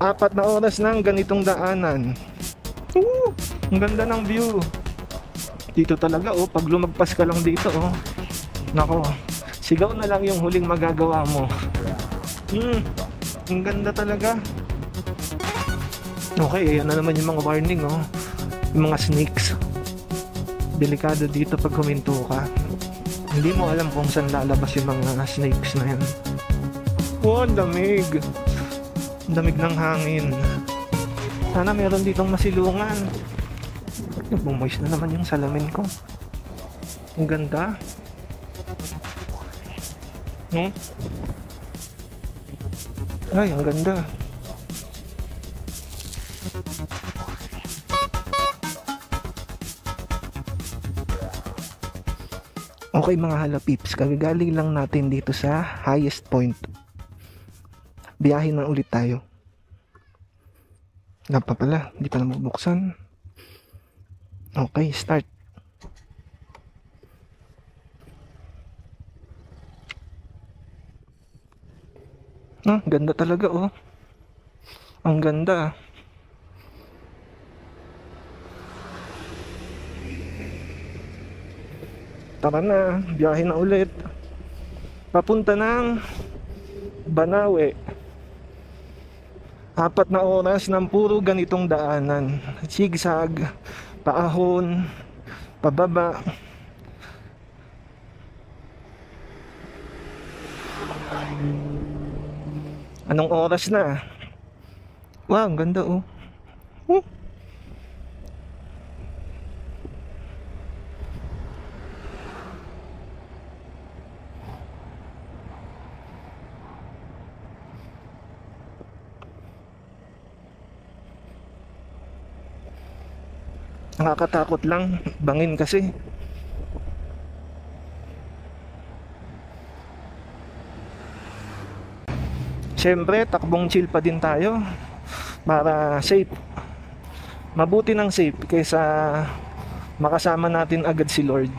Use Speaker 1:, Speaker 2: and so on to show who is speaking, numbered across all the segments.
Speaker 1: 4 na oras ng ganitong daanan. Ang ganda ng view. Dito talaga oh, pag lumagpas ka lang dito oh. Nako, sigaw na lang yung huling magagawa mo. Ang ganda talaga. Okay, ayan na naman yung mga warning oh. Yung mga snakes. Delikado dito pag huminto ka. Hindi mo alam kung saan lalabas yung mga snakes na yan. Oh, ang lamig. Ang lamig ng hangin. Sana meron ditong masilungan. Bumumoist na naman yung salamin ko. Ang ganda. No? Ay, ang ganda. Okay mga halapips, kagagaling lang natin dito sa highest point. Biyahin na ulit tayo. Nga pa pala, hindi pa na mabuksan. Okay, start. Ganda talaga oh. Ang ganda. Tara na, biyahe na ulit. Papunta ng Banawe. 4 na oras ng puro ganitong daanan. Zigzag, paahon, pababa. Anong oras na? Wow, ang ganda oh. Nakakatakot lang, bangin kasi. Siyempre, takbong chill pa din tayo para safe. Mabuti ng safe kaysa makasama natin agad si Lord.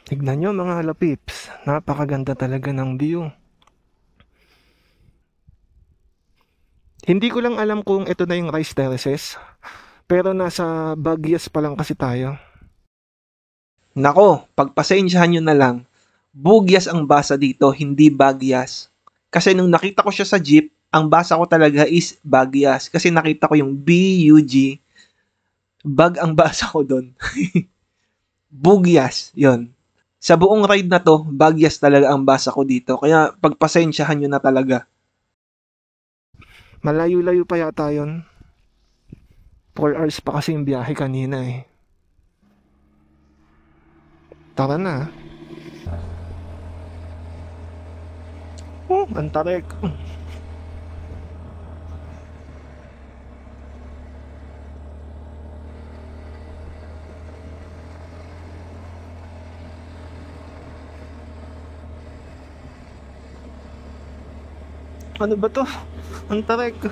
Speaker 1: Tignan nyo mga halapips, napakaganda talaga ng view. Hindi ko lang alam kung ito na yung rice terraces, pero nasa Baguias pa lang kasi tayo.
Speaker 2: Nako, pagpasensyahan nyo na lang. Bugyas ang basa dito, hindi Baguias. Kasi nung nakita ko siya sa jeep, ang basa ko talaga is Baguias. Kasi nakita ko yung B-U-G. Bag ang basa ko doon. Bugyas, yon. Sa buong ride na to, Baguias talaga ang basa ko dito. Kaya pagpasensyahan nyo na talaga.
Speaker 1: Malayo-layo pa yata yun. 4 hours pa kasi yung biyahe kanina eh. Tara na. Ang tarik. Ano ba to? Ang tarik. Ha?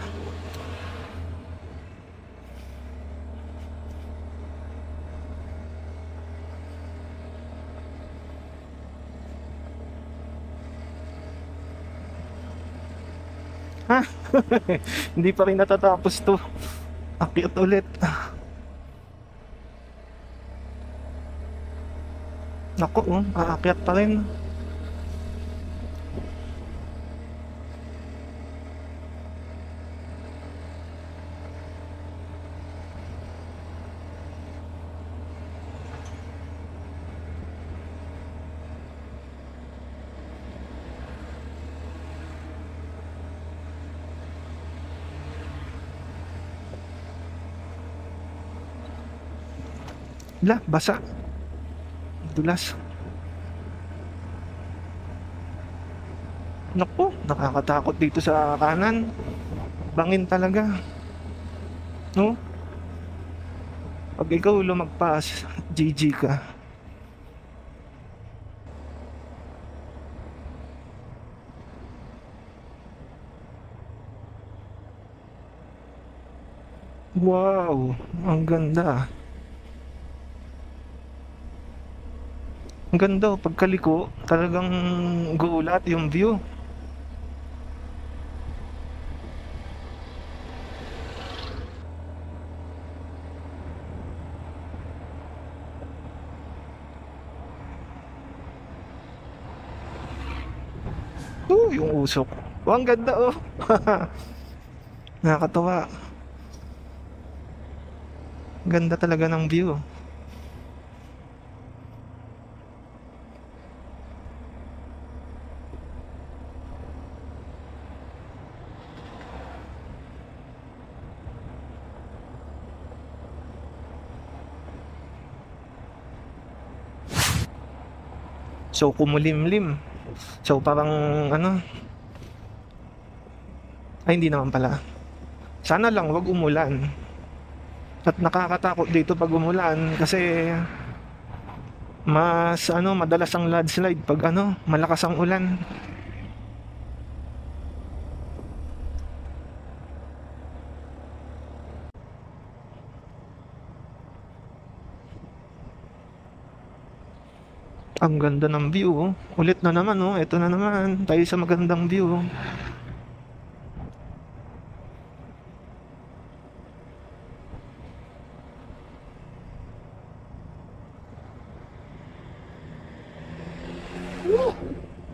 Speaker 1: Hindi pa rin natatapos to. Akyat ulit. Naku, aakyat pa rin. Basa. Dulas. Naku, nakakatakot dito sa kanan. Bangin talaga. No? Pag ikaw lumagpas, GG ka. Wow, ang ganda. Ang ganda, pagkaliko, talagang gulat yung view. Yung usok. Oh, ang ganda oh. Nakakatawa. Ganda talaga ng view. So kumulimlim. So parang ano, ay hindi naman pala. Sana lang wag umulan. At nakakatakot dito pag umulan kasi mas ano, madalas ang landslide pag ano, malakas ang ulan. Ang ganda ng view oh. Ulit na naman oh. Ito na naman tayo sa magandang view oh.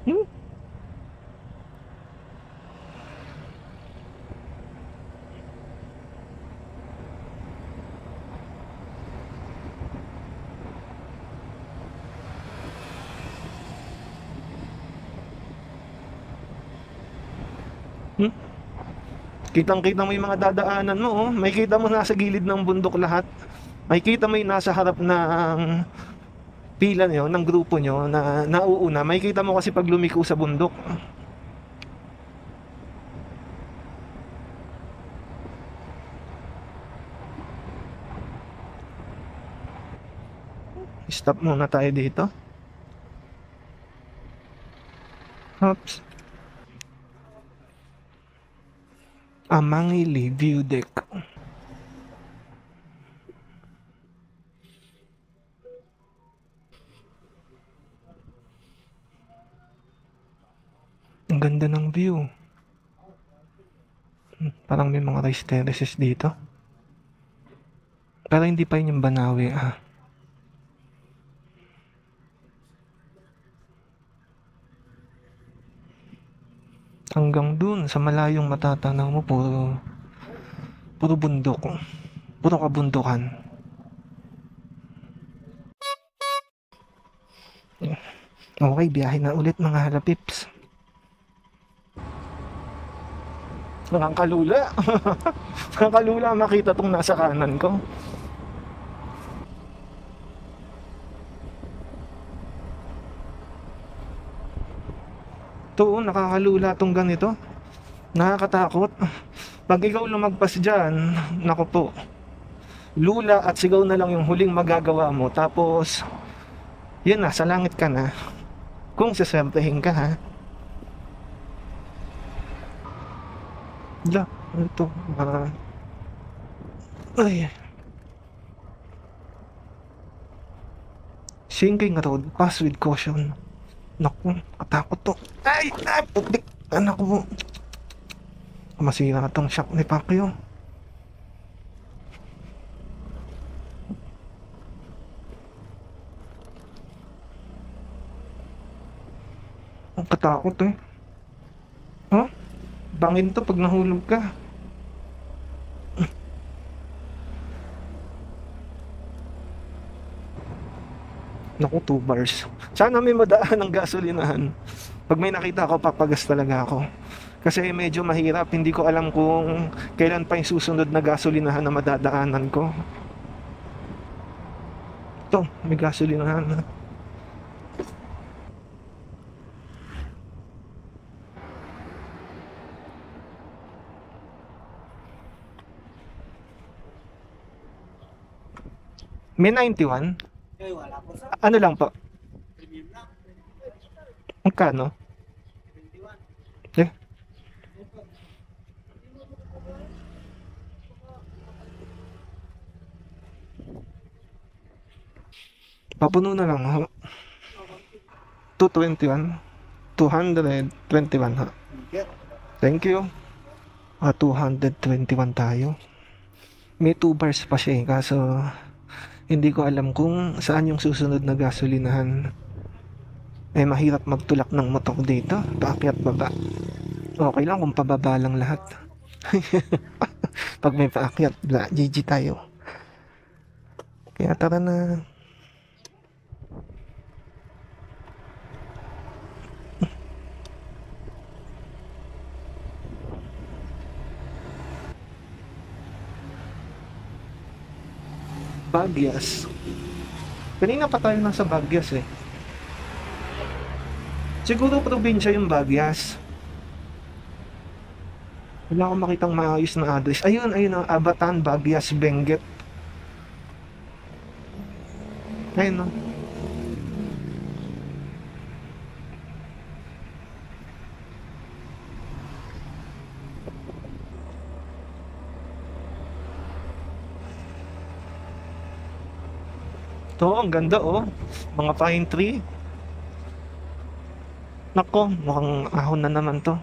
Speaker 1: Hmm? Hmm? Kitang-kita mo yung mga dadaanan mo oh. May kita mo nasa gilid ng bundok lahat. May kita mo yung nasa harap ng pila nyo, ng grupo nyo na nauuna. May kita mo kasi pag lumiko sa bundok. Stop muna tayo dito. Oops. Amangili View Deck. Ang ganda ng view. Parang may mga rice terraces dito. Pero hindi pa yun yung Banawe ah. Hanggang dun sa malayong matatanaw mo puro bundok. Puro kabundukan. Okay, biyahe na ulit mga halapips. Nakakalula. Nakakalula makita tong nasa kanan ko. To, nakakalula tong ganito. Nakakatakot. Pag ikaw lumagpas dyan, naku po, lula at sigaw na lang yung huling magagawa mo. Tapos, yun na, sa langit ka na. Kung saswertehin ka ha. Ito, ay. Sinking road, pass with caution. Naku, katakot to. Ay, putik. Anak ko. Masira tong shock ni Pacquiao. Ang katakot eh. Huh? Bangin to pag nahulog ka. Naku, 2 bars. Sana may madaan ng gasolinahan. Pag may nakita ako, papagas talaga ako. Kasi medyo mahirap. Hindi ko alam kung kailan pa yung susunod na gasolinahan na madadaanan ko. Ito, may gasolinahan na. May 91? Ano lang po? Magkano? Eh, papuno na lang ho. 221? 221 ha. Thank you. 221 tayo. May 2 bars pa siya eh, kaso hindi ko alam kung saan yung susunod na gasolinahan. Eh, mahirap magtulak ng motor dito. Paakyat baba. Okay lang kung pababa lang lahat. Pag may paakyat, GG tayo. Kaya tara na. Bagyas. Kanina pa tayo nasa Bagyas eh. Siguro probinsya yung Bagyas. Wala akong makitang maayos na address. Ayun, ayun, Abatan, Bagyas, Benguet. Ayun, no. Ito, ang ganda oh. Mga pine tree. Nako, mukhang ahon na naman to.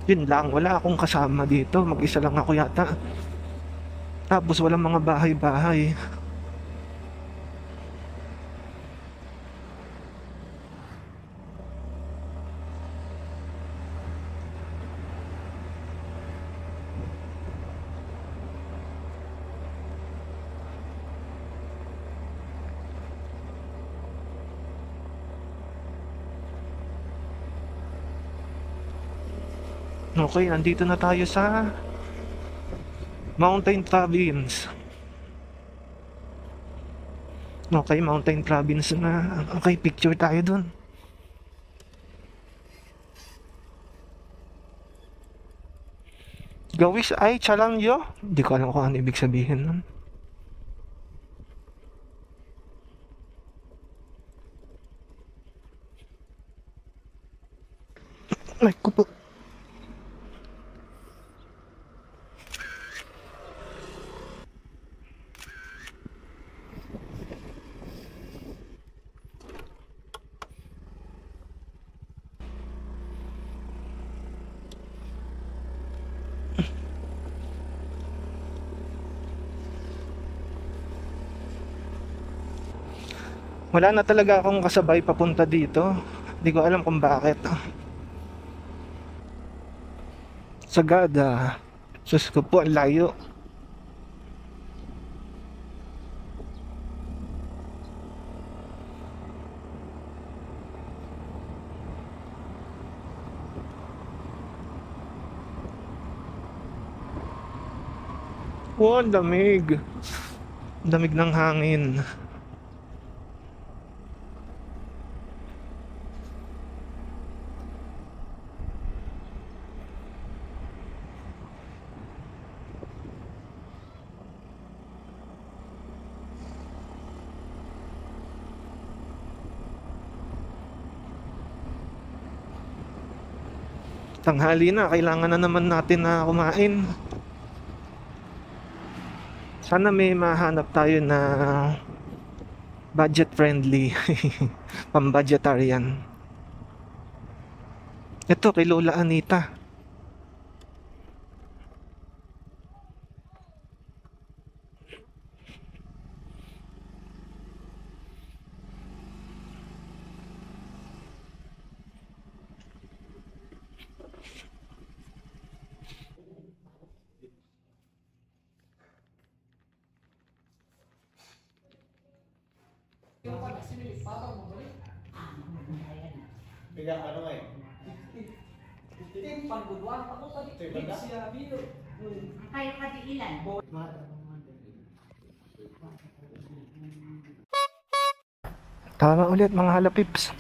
Speaker 1: Yun lang, wala akong kasama dito. Mag-isa lang ako yata. Tapos walang mga bahay-bahay. Okay, nandito na tayo sa Mountain Province. Okay, Mountain Province na. Okay, picture tayo dun. Gawis ay chalanyo. Hindi ko alam kung ano ibig sabihin nun. Ay, kupo. Wala na talaga akong kasabay papunta dito. Hindi ko alam kung bakit. Sagada. Sus ko po, ang layo. Oh, ang lamig. Ang lamig ng hangin. Tanghali na, kailangan na naman natin na kumain. Sana may mahanap tayo na budget friendly. Pambudgetarian. Ito kay Lola Anita.
Speaker 3: Bilang ano eh.
Speaker 4: Kayo kasi ilan?
Speaker 1: Tama ulit mga halapips.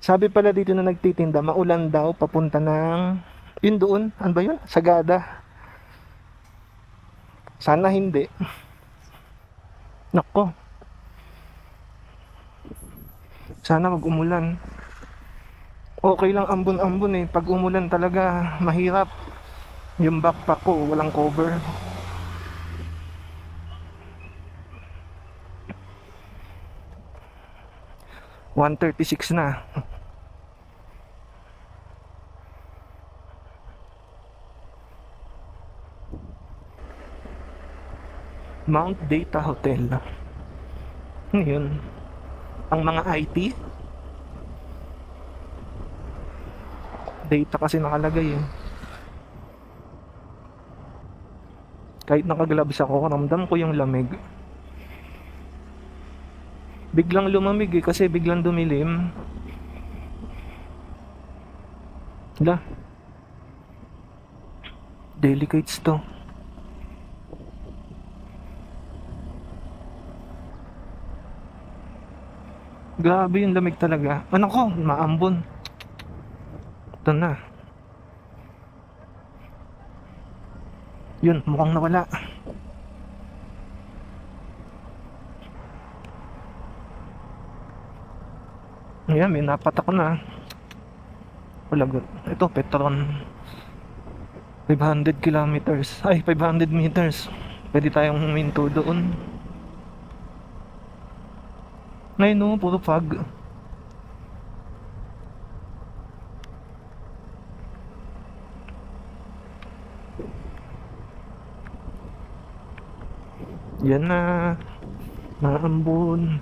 Speaker 1: Sabi pala dito na nagtitinda, maulan daw papunta ng yun doon, ano ba yun? Sagada. Sana hindi. Nako. Sana wag umulan. Okay lang ambon-ambon eh. Pag umulan talaga, mahirap. Yung backpack ko, walang cover. $136 na. Mount Data Hotel. Ano yun? Ang mga IT? Data kasi nakalagay eh. Kahit nakagloves ako, ramdam ko yung lamig. Biglang lumamig eh, kasi biglang dumilim. Hala. Delicates to. Grabe yung lamig talaga. Ano ko, maambon. Ito na. Yun, mukhang nawala. Ayan, may napatak na. Walagot. Ito, Petron. 500 kilometers. Ay, 500 meters. Pwede tayong huminto doon. Ngayon no, puro fog. Yan na. Maambon.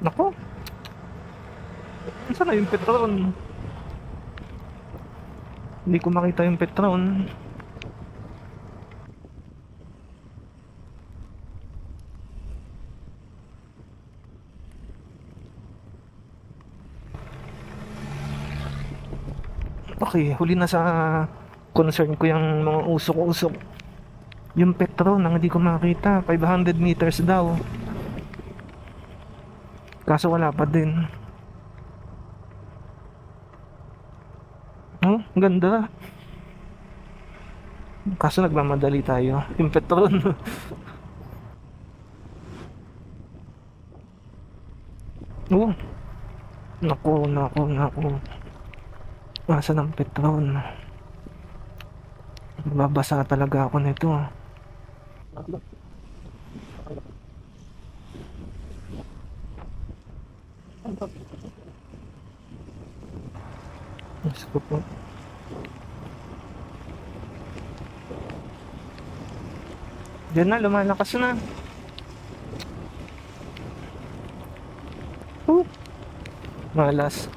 Speaker 1: Nako. Saan na yung Petron? Hindi ko makita yung Petron. Okay, huli na sa concern ko yung mga usok-usok. Yung Petron ang hindi ko makita. 500 meters daw. Kaso wala pa din. Oh, ang ganda. Kaso nagmamadali tayo. Yung Petron. Oh. Naku. Nasaan ang Petron? Babasa talaga ako nito. Diyos ko po. Diyan na, lumalakas na. Malas.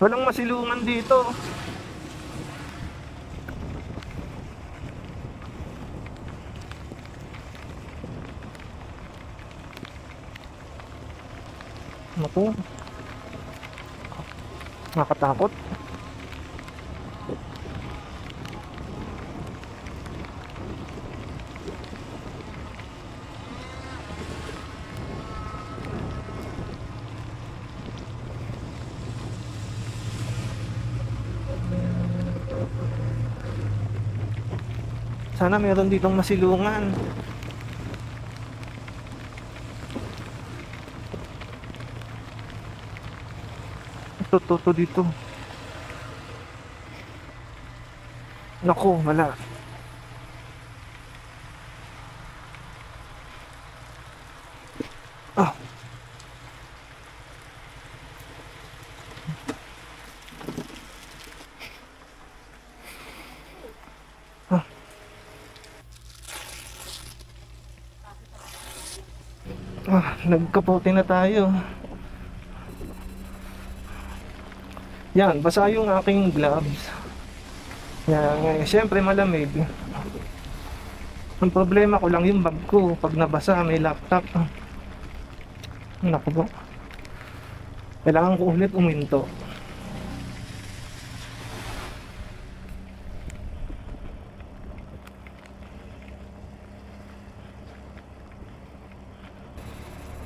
Speaker 1: Walang masilungan dito. Naku. Nakatakot. Sana meron ditong masilungan. Ito dito. Naku, wala. Ah. nagkapote na tayo. Yan, basa yung aking gloves. Yan, syempre malamig. Ang problema ko lang yung bag ko. Pag nabasa, may laptop. Naku po. Kailangan ko ulit uminto.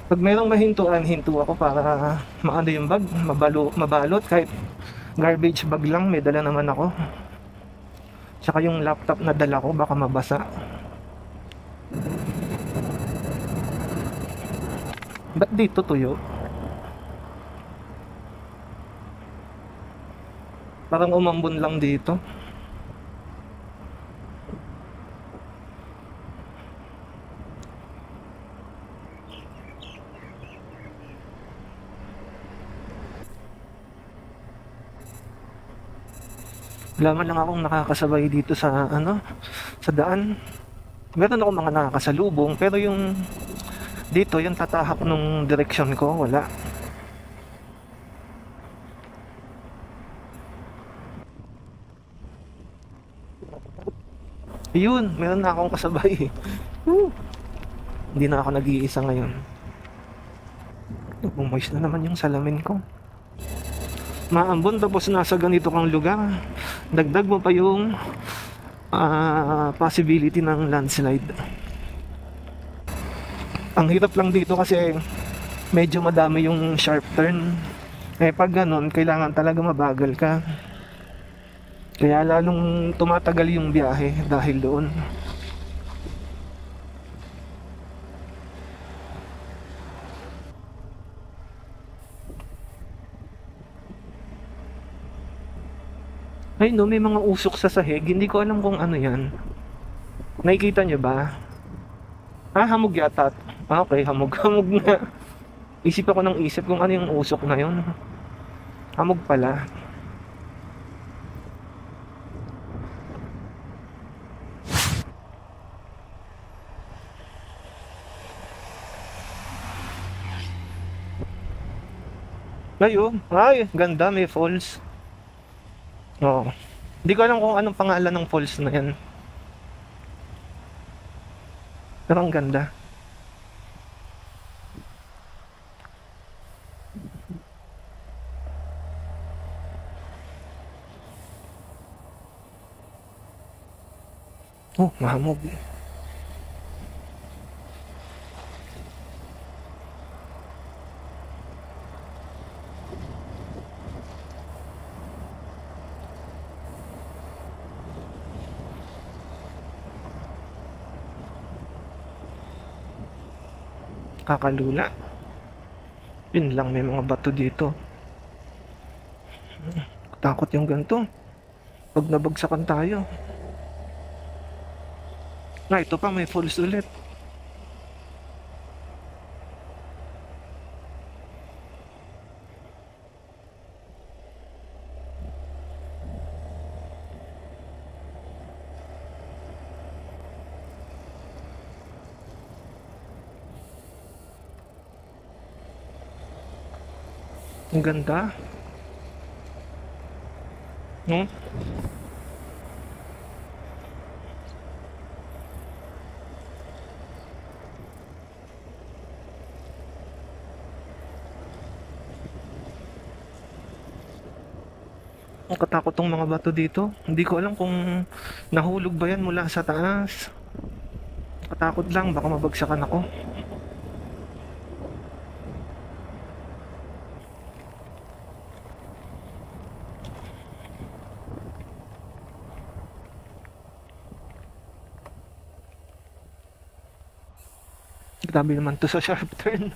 Speaker 1: Pag mayroong mahintuan, hinto ako para maano yung bag, mabalot kahit garbage bag lang, may dala naman ako. Tsaka yung laptop na dala ko, baka mabasa. Ba't dito tuyo? Parang umambon lang dito. Wala man lang akong nakakasabay dito sa sa daan. Meron ako mga nakakasalubong, pero yung dito, yung tatahak nung direksyon ko, wala. Yun, meron na akong kasabay. Woo! Hindi na ako nag-iisa ngayon. Bumoys na naman yung salamin ko. Maambon tapos nasa ganito kang lugar. Dagdag mo pa yung possibility ng landslide. Ang hirap lang dito kasi medyo madami yung sharp turn. Pag ganun, kailangan talaga mabagal ka. Kaya lalong tumatagal yung biyahe dahil doon. Ay no, may mga usok sa sahig. Hindi ko alam kung ano yan. Nakikita nyo ba? Hamog yata. Okay, hamog. Hamog na. Isip ako ng isip kung ano yung usok na yun. Hamog pala. Ay, ganda, may falls. Oo. Hindi ko alam kung anong pangalan ng falls na yan. Pero ang ganda. Oh, mahamog. Kakalula. Yun lang, may mga bato dito. Takot yung ganito. Pag nabagsakan tayo. Ito pa, may falls ulit. Ang ganda. No? Ang katakot tong mga bato dito. Hindi ko alam kung nahulog ba yan mula sa taas. Katakot lang, baka mabagsakan ako. Grabe naman to sa sharp turn.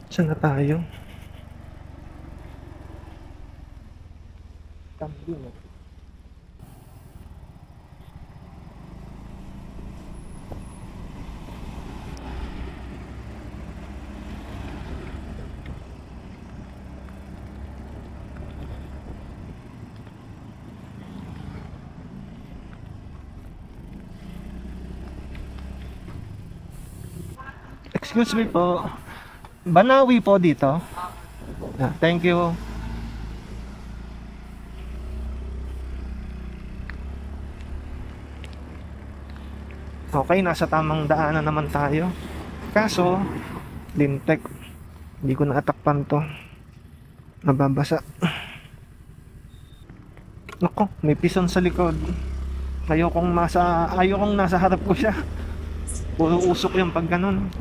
Speaker 1: Saan na tayo? Tambino. Excuse me po. Banawi po dito. Thank you. Okay, nasa tamang daanan naman tayo. Kaso, lintek. Hindi ko naatakpan to. Nababasa. Nako, may pison sa likod. Ayokong nasa harap ko siya. Puro usok yung pag ganun.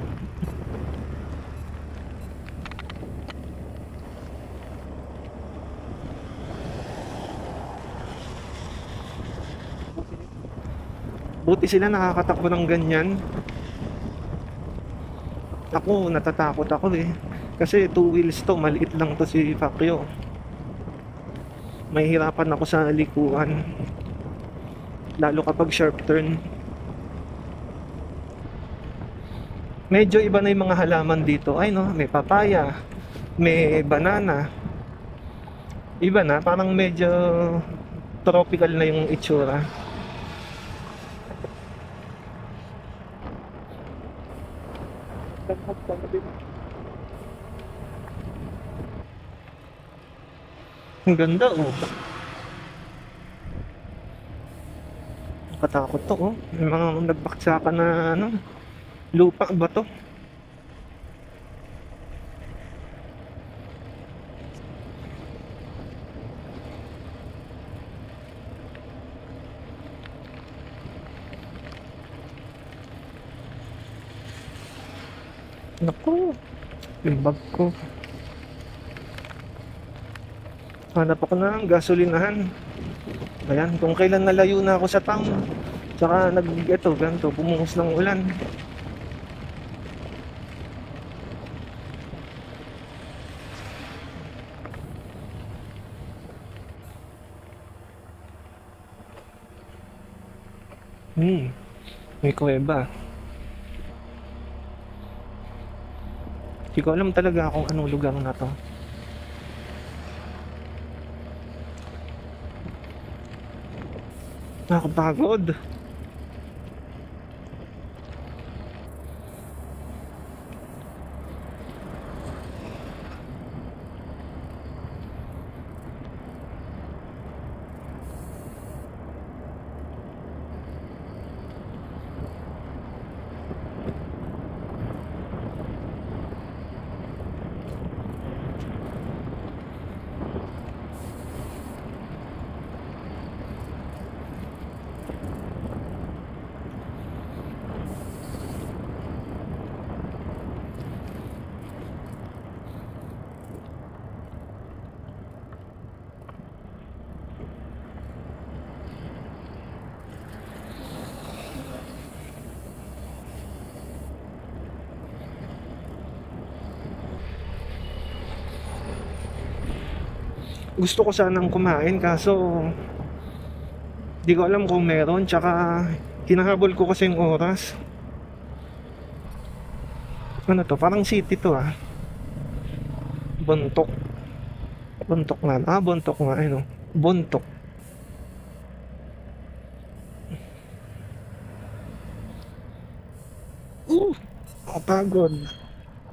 Speaker 1: Buti sila nakakatakbo ng ganyan. Ako, natatakot ako eh. Kasi 2 wheels to, maliit lang to si Pacquiao. Mahihirapan ako sa likuan. Lalo kapag sharp turn. Medyo iba na yung mga halaman dito. Ay no, may papaya, may banana. Iba na, parang medyo tropical na yung itsura. Ang ganda oh. Katakot to oh. May mga nagbaksakan na ano, lupa ba to? Naku, yung bag ko. Hanap ako ng gasolinahan. Ayan, kung kailan nalayo na ako sa town. Tsaka ganito, bumuhos ng ulan. May kuweba. Hindi ko alam talaga kung anong lugar na to. Nakakapagod. Gusto ko sanang kumain kaso di ko alam kung meron, tsaka hinahabol ko kasi yung oras. Ano to? Parang city to ah. Bontok. Bontok nga. Bontok nga. Ano? Bontok. Kapagod.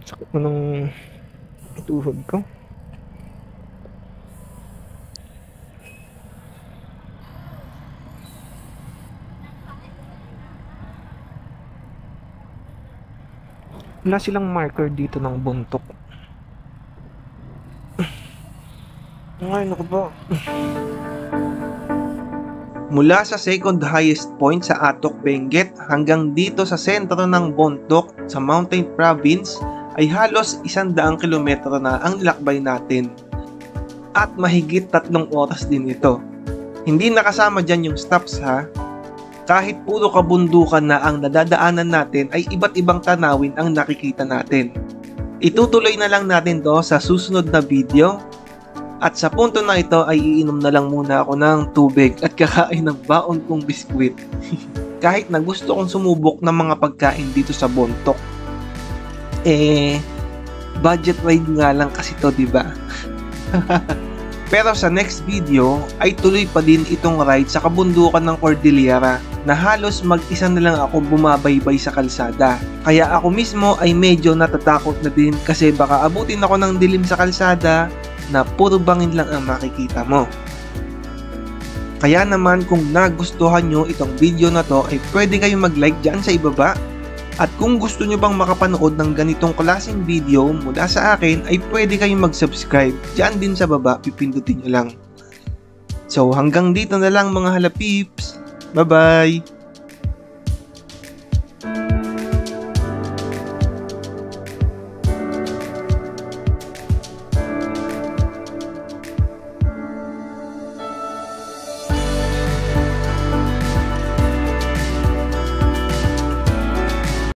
Speaker 1: Sakit mo ng tuhod ko. Wala silang marker dito ng buntok. Ay, naku po.
Speaker 2: Mula sa second highest point sa Atok, Benguet hanggang dito sa sentro ng Bontoc sa Mountain Province ay halos 100 kilometro na ang nilakbay natin. At mahigit 3 oras din ito. Hindi nakasama dyan yung stops ha. Kahit puro kabundukan na ang nadadaanan natin ay iba't ibang tanawin ang nakikita natin. Itutuloy na lang natin to sa susunod na video. At sa punto na ito ay iinom na lang muna ako ng tubig at kakain ng baon kong biskwit. Kahit na gusto kong sumubok ng mga pagkain dito sa Bontoc. Budget ride nga lang kasi to, diba? Pero sa next video ay tuloy pa din itong ride sa kabundukan ng Cordillera na halos mag-isa na lang ako bumabaybay sa kalsada. Kaya ako mismo ay medyo natatakot na din kasi baka abutin ako ng dilim sa kalsada na puro bangin lang ang makikita mo. Kaya naman kung nagustuhan nyo itong video na to ay pwede kayong mag-like dyan sa ibaba. At kung gusto nyo bang makapanood ng ganitong klaseng video mula sa akin ay pwede kayong mag-subscribe. Diyan din sa baba, pipindutin nyo lang. So hanggang dito na lang mga halapips. Bye bye!